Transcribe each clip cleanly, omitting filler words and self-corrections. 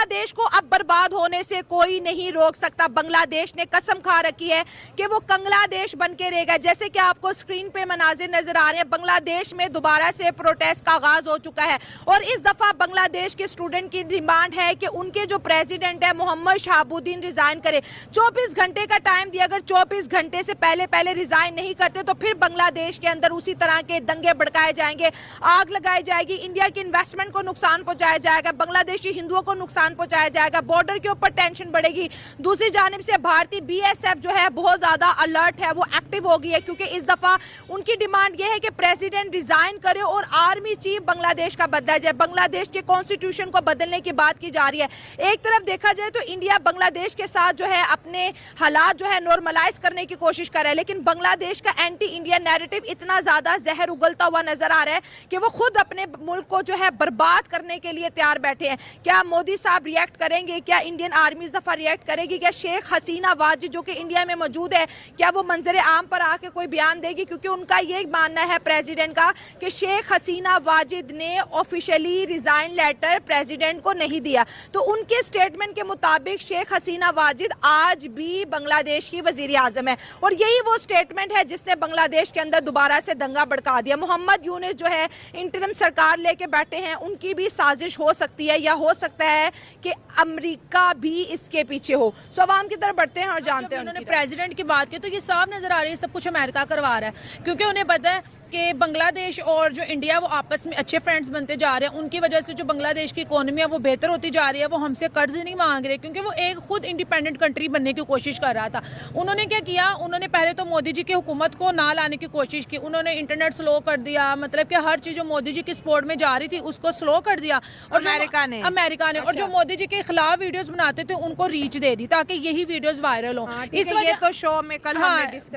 बांग्लादेश को अब बर्बाद होने से कोई नहीं रोक सकता। बांग्लादेश ने कसम खा रखी है कि वो कंगलादेश बन के रहेगा। जैसे कि आपको स्क्रीन पे मनाजिर नजर आ रहे हैं, बांग्लादेश में दोबारा से प्रोटेस्ट का आगाज हो चुका है और इस दफा बांग्लादेश के स्टूडेंट की डिमांड है कि उनके जो प्रेसिडेंट है मोहम्मद शहाबुद्दीन रिजाइन करे। 24 घंटे का टाइम दिया, अगर 24 घंटे से पहले रिजाइन नहीं करते तो फिर बांग्लादेश के अंदर उसी तरह के दंगे भड़काए जाएंगे, आग लगाई जाएगी, इंडिया की इन्वेस्टमेंट को नुकसान पहुंचाया जाएगा, बांग्लादेशी हिंदुओं को नुकसान पहुंचाया जाएगा, बॉर्डर के ऊपर टेंशन बढ़ेगी। दूसरी जानिब से भारतीय बीएसएफ जो है बहुत ज्यादा अलर्ट है, वो एक्टिव हो गई है क्योंकि इस दफा उनकी डिमांड यह है कि प्रेसिडेंट रिजाइन करे और आर्मी चीफ बांग्लादेश का बदला जाए। बांग्लादेश के कॉन्स्टिट्यूशन को बदलने की बात की जा रही है। एक तरफ देखा जाए तो इंडिया बांग्लादेश के साथ जो है अपने हालात जो है नॉर्मलाइज करने की कोशिश कर रहा है, लेकिन बांग्लादेश का एंटी इंडिया नैरेटिव इतना ज्यादा जहर उगलता हुआ नजर आ रहा है कि वो खुद अपने मुल्क को जो है बर्बाद करने के लिए तैयार बैठे हैं। क्या मोदी साहब रिएक्ट करेंगे? क्या इंडियन आर्मी इस दफा रिएक्ट करेगी? क्या शेख हसीना वाजिद जो कि इंडिया में मौजूद है, क्या वो मंजर आम पर आके कोई बयान देगी? क्योंकि उनका ये मानना है प्रेसिडेंट का कि शेख हसीना वाजिद ने ऑफिशियली रिजाइन लेटर प्रेसिडेंट को नहीं दिया। तो उनके स्टेटमेंट के मुताबिक शेख हसीना वाजिद आज भी बांग्लादेश की वजीर आजम है और यही वो स्टेटमेंट है जिसने बांग्लादेश के अंदर दोबारा से दंगा भड़का दिया। मोहम्मद यूनुस जो है इंटरिम सरकार लेके बैठे हैं, उनकी भी साजिश हो सकती है या हो सकता है कि अमेरिका भी इसके पीछे हो। सो अवाम की तरफ बढ़ते हैं और जानते हैं। उन्होंने प्रेसिडेंट की बात की तो ये साफ नजर आ रही है सब कुछ अमेरिका करवा रहा है, क्योंकि उन्हें पता है कि बांग्लादेश और जो इंडिया वो आपस में अच्छे फ्रेंड्स बनते जा रहे हैं। उनकी वजह से जो बांग्लादेश की इकोनॉमी है वो बेहतर होती जा रही है। वो हमसे कर्ज नहीं मांग रहे क्योंकि वो एक खुद इंडिपेंडेंट कंट्री बनने की कोशिश कर रहा था। उन्होंने क्या किया, उन्होंने पहले तो मोदी जी की हुकूमत को ना लाने की कोशिश की। उन्होंने इंटरनेट स्लो कर दिया, मतलब कि हर चीज़ जो मोदी जी की सपोर्ट में जा रही थी उसको स्लो कर दिया। और अमेरिका ने और जो मोदी जी के खिलाफ वीडियोज बनाते थे उनको रीच दे दी ताकि यही वीडियोज वायरल हो। इस वजह तो शो में कल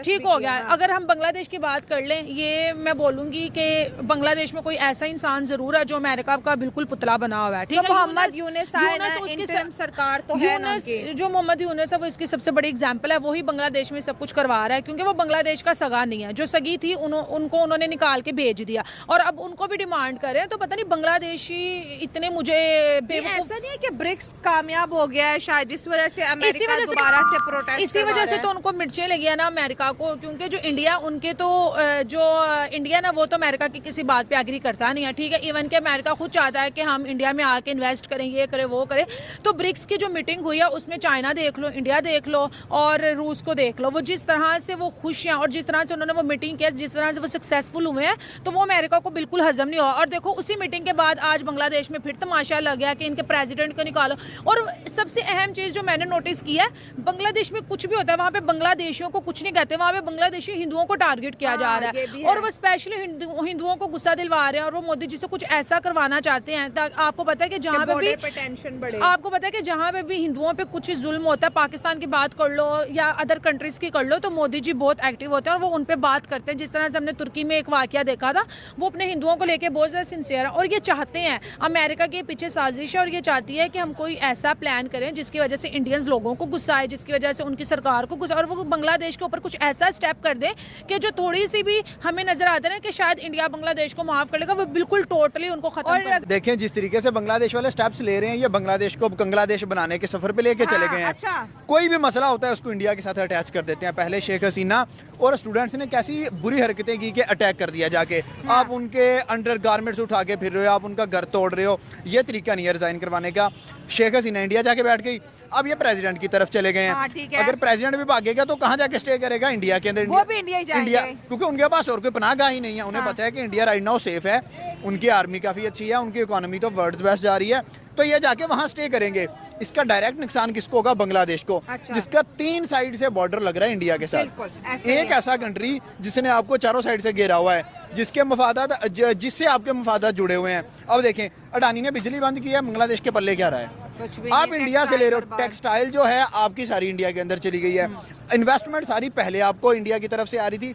ठीक हो गया। अगर हम बांग्लादेश की बात कर लें, ये मैं बोलूंगी कि बांग्लादेश में कोई ऐसा इंसान जरूर है जो अमेरिका का बिल्कुल पुतला बना हुआ है। ठीक है, मोहम्मद यूनुस सरकार तो है ना, जो मोहम्मद यूनुस है वो इसकी सबसे बड़ी एग्जांपल है। वही बांग्लादेश में सब कुछ करवा रहा है क्योंकि वो बांग्लादेश का सगा नहीं है। जो सगी थी उनको उन्होंने निकाल के भेज दिया और अब उनको भी डिमांड कर रहे हैं। तो पता नहीं बांग्लादेशी इतने मुझे ऐसा नहीं है कि ब्रिक्स कामयाब हो गया है शायद इस वजह से अमेरिका दोबारा से प्रोटेस्ट, इसी वजह से तो उनको मिर्चें लगी है ना अमेरिका को, क्योंकि जो इंडिया उनके तो जो इंडिया ना वो तो अमेरिका की किसी बात पे एग्री करता नहीं है। ठीक है, इवन के अमेरिका खुद चाहता है कि हम इंडिया में आके इन्वेस्ट करें, ये करें वो करें। तो ब्रिक्स की जो मीटिंग हुई है उसमें चाइना देख लो, इंडिया देख लो और रूस को देख लो, वो जिस तरह से वो खुश हैं और जिस तरह से उन्होंने वो मीटिंग किया, जिस तरह से वो सक्सेसफुल हुए हैं, तो वो अमेरिका को बिल्कुल हजम नहीं हुआ। और देखो उसी मीटिंग के बाद आज बांग्लादेश में फिर तमाशा लग गया कि इनके प्रेसिडेंट को निकालो। और सबसे अहम चीज़ जो मैंने नोटिस की है, बांग्लादेश में कुछ भी होता है वहाँ पे बांग्लादेशियों को कुछ नहीं कहते, वहाँ पे बांग्लादेशी हिंदुओं को टारगेट किया जा रहा है और वो स्पेशली हिंदुओं को गुस्सा दिलवा रहे हैं और वो मोदी जी से कुछ ऐसा करवाना चाहते हैं। आपको पता है कि जहाँ पे भी टेंशन बढ़े, आपको पता है कि जहाँ पे भी हिंदुओं पे कुछ जुल्म होता है, पाकिस्तान की बात कर लो या अदर कंट्रीज की कर लो, तो मोदी जी बहुत एक्टिव होते हैं और वो उन पे बात करते हैं। जिस तरह से हमने तुर्की में एक वाकया देखा था, वो अपने हिंदुओं को लेके बहुत ज़्यादा सिंसियर है और ये चाहते हैं, अमेरिका के पीछे साजिश है और ये चाहती है कि हम कोई ऐसा प्लान करें जिसकी वजह से इंडियंस लोगों को गुस्सा आए, जिसकी वजह से उनकी सरकार को गुस्सा, और वो बांग्लादेश के ऊपर कुछ ऐसा स्टेप कर दे कि जो थोड़ी सी भी हमें नजर आता है ना कि शायद इंडिया बांग्लादेश को माफ कर लेगा, वो बिल्कुल टोटली उनको खत्म कर। देखें जिस तरीके से बांग्लादेश वाले स्टेप्स ले रहे हैं, ये बांग्लादेश को बांग्लादेश बनाने के सफर पे लेके चले गए हैं। अच्छा। कोई भी मसला होता है उसको इंडिया के साथ अटैच कर देते हैं। पहले शेख हसीना और स्टूडेंट्स ने कैसी बुरी हरकतें की कि अटैक कर दिया जाके। आप उनके अंडर गारमेंट्स उठा के फिर रहे हो, आप उनका घर तोड़ रहे हो, ये तरीका नहीं है रिजाइन करवाने का। शेख हसीना इंडिया जाके बैठ गई, अब ये प्रेसिडेंट की तरफ चले गए हैं। अगर प्रेसिडेंट भी भागेगा तो कहाँ जाके स्टे करेगा? इंडिया के अंदर। वो भी इंडिया क्योंकि उनके पास और कोई पनाहगाह ही नहीं है। उन्हें पता है कि इंडिया राइट नाउ सेफ है, उनकी आर्मी काफ़ी अच्छी है, उनकी इकोनॉमी तो वर्ल्ड बेस्ट जा रही है, तो ये जाके वहाँ स्टे करेंगे। इसका डायरेक्ट नुकसान किसको होगा? बांग्लादेश को। अच्छा। जिसका 3 साइड से बॉर्डर लग रहा है इंडिया के साथ। एक ऐसा कंट्री जिसने आपको चारों साइड से घेरा हुआ है, जिसके मफादात जिससे आपके मफादात जुड़े हुए हैं। अब देखें, अडानी ने बिजली बंद की है, बांग्लादेश के पल्ले क्या रहा है? आप इंडिया से ले रहे हो, टेक्सटाइल जो है आपकी सारी इंडिया के अंदर चली गई है। इन्वेस्टमेंट सारी पहले आपको इंडिया की तरफ से आ रही थी।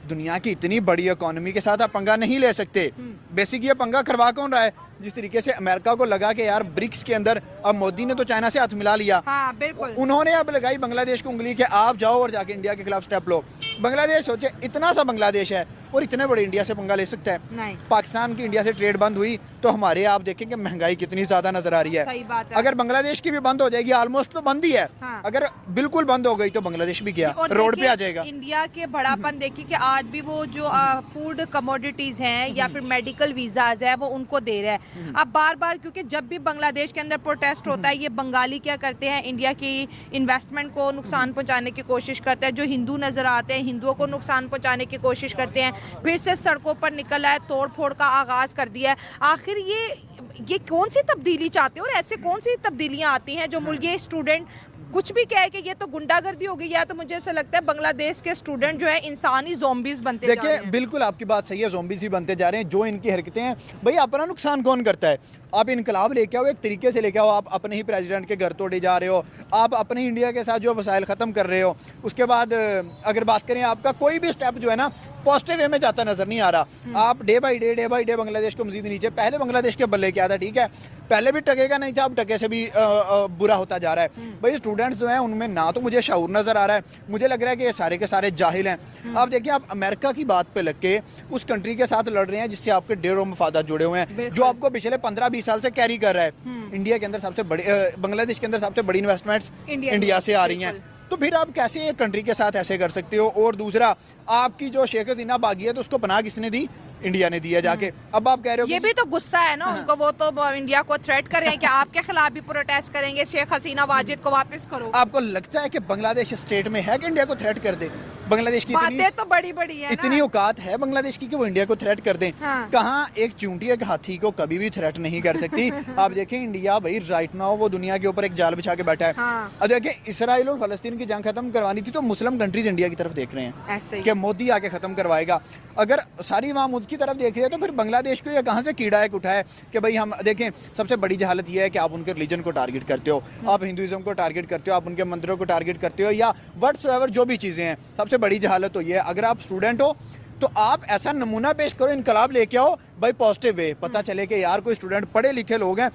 दुनिया की इतनी बड़ी इकोनॉमी के साथ आप पंगा नहीं ले सकते। बेसिक ये पंगा करवा कौन रहा है? जिस तरीके से अमेरिका को लगा कि यार ब्रिक्स के अंदर, अब मोदी ने तो चाइना से हाथ मिला लिया। हाँ, बिल्कुल। उन्होंने अब लगाई बांग्लादेश को उंगली कि आप जाओ और जाके इंडिया के खिलाफ स्टेप लो। बांग्लादेश सोचे, इतना सा बांग्लादेश है, और इतने बड़े इंडिया से पंगा ले सकता है? नहीं। पाकिस्तान की इंडिया से ट्रेड बंद हुई तो हमारे आप देखेंगे महंगाई कितनी ज्यादा नजर आ रही सही है। बात है। अगर बांग्लादेश की भी बंद हो जाएगी, ऑलमोस्ट तो बंद ही है, हाँ। अगर बिल्कुल बंद हो गई तो बांग्लादेश भी गया, और रोड पे देखिए, आ जाएगा। इंडिया के बड़ापन देखिए कि आज भी वो जो फूड कमोडिटीज हैं या फिर मेडिकल वीजाज है वो उनको दे रहा है। अब बार बार क्योंकि जब भी बांग्लादेश के अंदर प्रोटेस्ट होता है, ये बंगाली क्या करते हैं, इंडिया की इन्वेस्टमेंट को नुकसान पहुंचाने की कोशिश करते हैं। जो हिंदू नजर आते हैं हिंदुओं को नुकसान पहुंचाने की कोशिश करते हैं, फिर से सड़कों पर निकल आए, तोड़ फोड़ का आगाज कर दिया है। आखिर ये कौन सी तब्दीली चाहते हैं और ऐसे कौन सी तब्दीलियां आती हैं जो मुल्क ये स्टूडेंट कुछ भी कहे कि ये तो गुंडागर्दी हो गई, या तो मुझे ऐसा लगता है बांग्लादेश के स्टूडेंट जो है इंसानी ज़ॉम्बीज बनते जा रहे देखिए हैं। बिल्कुल आपकी बात सही है, ज़ॉम्बीज़ ही बनते जा रहे हैं। जो इनकी हरकतें हैं भाई, अपना नुकसान कौन करता है? आप इनकलाब लेके आओ, एक तरीके से लेके आओ, आप अपने ही प्रेसिडेंट के घर तोड़े जा रहे हो, आप अपने इंडिया के साथ जो वसाइल ख़त्म कर रहे हो। उसके बाद अगर बात करें, आपका कोई भी स्टेप जो है ना पॉजिटिव वे में जाता नजर नहीं आ रहा। आप डे बाई डे बांग्लादेश को मजीद नीचे, पहले बांग्लादेश के बल्ले क्या था, ठीक है पहले भी टकेगा नहीं था, अब टके से भी बुरा होता जा रहा है। भाई स्टूडेंट्स जो हैं उनमें ना तो मुझे शऊर नजर आ रहा है, मुझे लग रहा है कि ये सारे के सारे जाहिल हैं। आप देखिए, आप अमेरिका की बात पे लग के उस कंट्री के साथ लड़ रहे हैं जिससे आपके ढेरों मफादात जुड़े हुए हैं, जो आपको पिछले 15-20 साल से कैरी कर रहा है। इंडिया के अंदर सबसे बड़ी, बांग्लादेश के अंदर सबसे बड़ी इन्वेस्टमेंट्स इंडिया से आ रही हैं। तो फिर आप कैसे एक कंट्री के साथ ऐसे कर सकते हो? और दूसरा, आपकी जो शेख हसीना बागी है तो उसको पनाह किसने दी? इंडिया ने दिया जाके। अब आप कह रहे हो ये भी तो गुस्सा है ना उनको, वो तो इंडिया को थ्रेट कर रहे हैं कि आपके खिलाफ भी प्रोटेस्ट करेंगे, शेख हसीना वाजिद को वापस करो। आपको लगता है कि बांग्लादेश स्टेट में है कि इंडिया को थ्रेट कर दे? बांग्लादेश की बातें तो बड़ी बड़ी है इतनी औकात है बांग्लादेश की कि वो इंडिया को थ्रेट कर दें? हाँ। कहाँ एक चूंटी एक हाथी को कभी भी थ्रेट नहीं कर सकती। आप देखें इंडिया भाई राइट नाउ वो दुनिया के ऊपर एक जाल बिछा के बैठा है। हाँ। अब देखिए, इसराइल और फलस्तीन की जंग खत्म करवानी थी तो मुस्लिम कंट्रीज इंडिया की तरफ देख रहे हैं ऐसे ही। कि मोदी आके खत्म करवाएगा। अगर सारी अवाम उसकी तरफ देख रही है तो फिर बांग्लादेश को ये कहाँ से कीड़ा एक उठा है कि भाई हम देखें। सबसे बड़ी जहालत यह है कि आप उनके रिलीजन को टारगेट करते हो, आप हिंदुइज्म को टारगेट करते हो, आप उनके मंदिरों को टारगेट करते हो, या व्हाट्सएवर जो भी चीज़ें हैं। सबसे बड़ी जहालत तो ये है, अगर आप स्टूडेंट हो तो आप ऐसा नमूना पेश करो, इनकलाब लेके आओ भाई, पॉजिटिव वे, पता चले कि यार कोई स्टूडेंट पढ़े लिखे लोग हैं,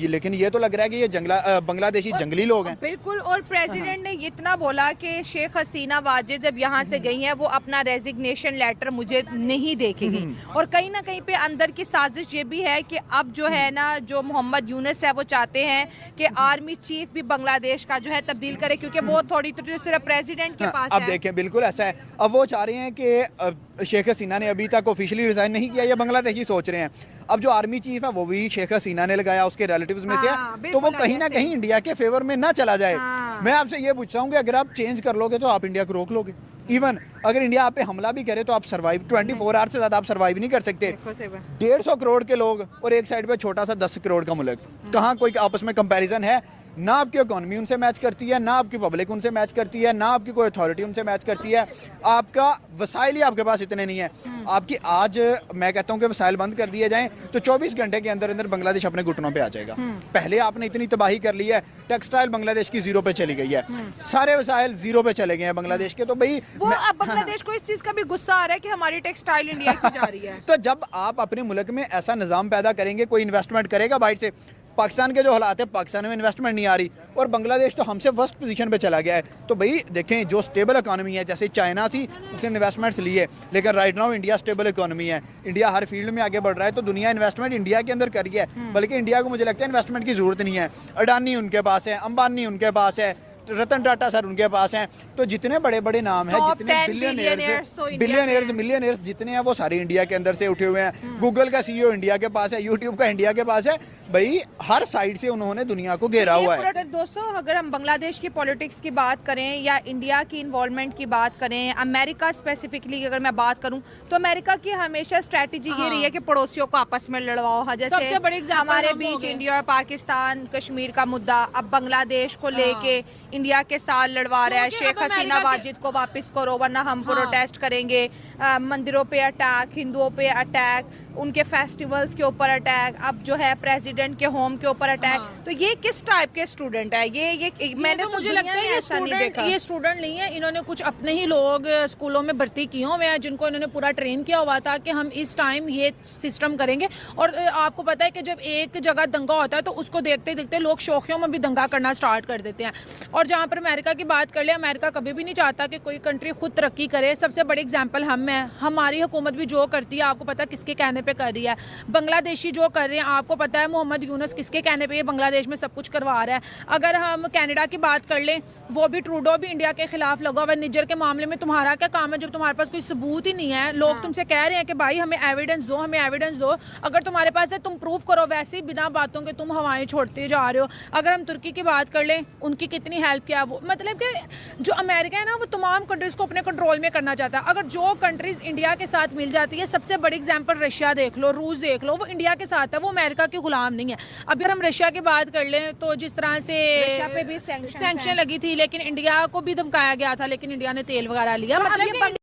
लेकिन ये तो लग रहा है कि ये बांग्लादेशी जंगली लोग हैं। बिल्कुल। और प्रेसिडेंट ने इतना बोला कि शेख हसीना वाजिद जब यहाँ से गई हैं वो अपना रेजिग्नेशन लेटर मुझे नहीं देखेगी। और कहीं ना कहीं पे अंदर की साजिश ये भी है कि अब जो है ना, जो मोहम्मद यूनुस है वो चाहते हैं कि आर्मी चीफ भी बांग्लादेश का जो है तब्दील करे, क्योंकि वो थोड़ी तो सिर्फ प्रेसिडेंट के पास अब है। देखें बिल्कुल ऐसा है। अब वो चाह रहे हैं कि शेख हसीना ने अभी तक ऑफिशियली रिजाइन नहीं किया, या बांग्लादेश ही सोच रहे हैं। अब जो आर्मी चीफ है वो भी शेख हसीना ने लगाया, उसके रिलेटिव्स में से हाँ, है, तो वो कहीं ना ऐसे। कहीं इंडिया के फेवर में ना चला जाए। हाँ। मैं आपसे ये पूछता हूँ कि अगर आप चेंज कर लोगे तो आप इंडिया को रोक लोगे? इवन अगर इंडिया आप पे हमला भी करे तो आप सर्वाइव 24 आवर्स से ज़्यादा आप सर्वाइव नहीं कर सकते। 150 करोड़ के लोग और एक साइड पे छोटा सा 10 करोड़ का मुल्क, कहाँ कोई आपस में कंपैरिजन है? ना आपकी इकोनॉमी उनसे मैच करती है, ना आपकी पब्लिक उनसे मैच करती है, ना आपकी कोई अथॉरिटी उनसे मैच करती है। आपका वसाइल ही आपके पास इतने नहीं है। आपकी आज मैं कहता हूँ कि वसाइल बंद कर दिए जाएं तो 24 घंटे के अंदर अंदर बांग्लादेश अपने घुटनों पे आ जाएगा। पहले आपने इतनी तबाही कर ली है, टेक्सटाइल बांग्लादेश की जीरो पे चली गई है, सारे वसाइल जीरो पे चले गए हैं बांग्लादेश के। तो भाई वो अब बांग्लादेश को इस चीज का भी गुस्सा आ रहा है कि हमारी टेक्सटाइल इंडिया की जा रही है। तो जब आप अपने मुल्क में ऐसा निज़ाम पैदा करेंगे, कोई इन्वेस्टमेंट करेगा बाहर से। पाकिस्तान के जो हालात है, पाकिस्तान में इन्वेस्टमेंट नहीं आ रही और बांग्लादेश तो हमसे फर्स्ट पोजीशन पे चला गया है। तो भाई देखें, जो स्टेबल इकोनॉमी है, जैसे चाइना थी उसने इन्वेस्टमेंट्स लिए, लेकिन right now India stable economy है, इंडिया हर फील्ड में आगे बढ़ रहा है, तो दुनिया इन्वेस्टमेंट इंडिया के अंदर करी है। बल्कि इंडिया को मुझे लगता है इन्वेस्टमेंट की जरूरत नहीं है। अडानी उनके पास है, अंबानी उनके पास है, रतन टाटा सर उनके पास हैं। तो जितने बड़े बड़े नाम हैं, जितने बिलियनियर्स मिलियनियर्स जितने हैं, वो सारे इंडिया के अंदर से उठे हुए हैं। गूगल का सीईओ इंडिया के पास है, यूट्यूब का इंडिया के पास है। भाई हर साइड से उन्होंने दुनिया को घेरा हुआ है। दोस्तों, अगर हम बांग्लादेश की पॉलिटिक्स की बात करें या इंडिया की इन्वॉल्वमेंट की बात करें, अमेरिका स्पेसिफिकली अगर मैं बात करूं, तो अमेरिका की हमेशा स्ट्रेटजी ये रही है कि पड़ोसियों को आपस में लड़वाओ। जैसे सबसे बड़ी एग्जांपल हमारे हम हो बीच गए। इंडिया और पाकिस्तान कश्मीर का मुद्दा, अब बांग्लादेश को लेके इंडिया के साथ लड़वा रहा है। क्योंकि शेख अब हसीना अमेरिका के- वाजिद को वापस करो वरना हम प्रोटेस्ट करेंगे। मंदिरों पे अटैक, हिंदुओं पे अटैक, उनके फेस्टिवल्स के ऊपर अटैक, अब जो है प्रेसिडेंट के होम के ऊपर अटैक। तो ये किस टाइप के स्टूडेंट है? ये मैंने तो मुझे दुनिया लगता है में ये ऐसा नहीं स्टूडेंट देखा। ये स्टूडेंट नहीं है, इन्होंने कुछ अपने ही लोग स्कूलों में भर्ती किए हुए हैं जिनको इन्होंने पूरा ट्रेन किया हुआ था कि हम इस टाइम ये सिस्टम करेंगे। और आपको पता है कि जब एक जगह दंगा होता है तो उसको देखते देखते लोग शौकियों में भी दंगा करना स्टार्ट कर देते हैं। और जहाँ पर अमेरिका की बात कर ले, अमेरिका कभी भी नहीं चाहता कि कोई कंट्री खुद तरक्की करे। सबसे बड़ी एग्जाम्पल हम काम है, हमारी हुकूमत भी जो करती है आपको पता है किसके कहने पे कर रही है, बांग्लादेशी जो कर रहे हैं आपको पता है मोहम्मद यूनुस किसके कहने पे ये बांग्लादेश में सब कुछ करवा रहा है। अगर हम कनाडा की बात कर लें, वो भी ट्रूडो भी इंडिया के खिलाफ लगा हुआ है। निजर के मामले में तुम्हारा क्या काम है जब तुम्हारे पास कोई सबूत ही नहीं है? लोग तुमसे कह रहे हैं कि भाई हमें एविडेंस दो, हमें एविडेंस दो, अगर तुम्हारे पास है तुम प्रूफ करो। वैसे ही बिना बातों के तुम हवाएं छोड़ते जा रहे हो। अगर हम तुर्की की बात कर लें, उनकी कितनी हेल्प किया वो, मतलब कि जो अमेरिका है ना वो तमाम कंट्रीज़ को अपने कंट्रोल में करना चाहता है। अगर जो कंट्रीज़ इंडिया के साथ मिल जाती है, सबसे बड़ी एग्जांपल रशिया देख लो, रूस देख लो, वो इंडिया के साथ है, वो अमेरिका के गुलाम नहीं है। अगर हम रशिया की बात कर लें तो जिस तरह से रशिया पे भी सैंक्शन लगी थी, लेकिन इंडिया को भी धमकाया गया था, लेकिन इंडिया ने तेल वगैरह लिया। मतलब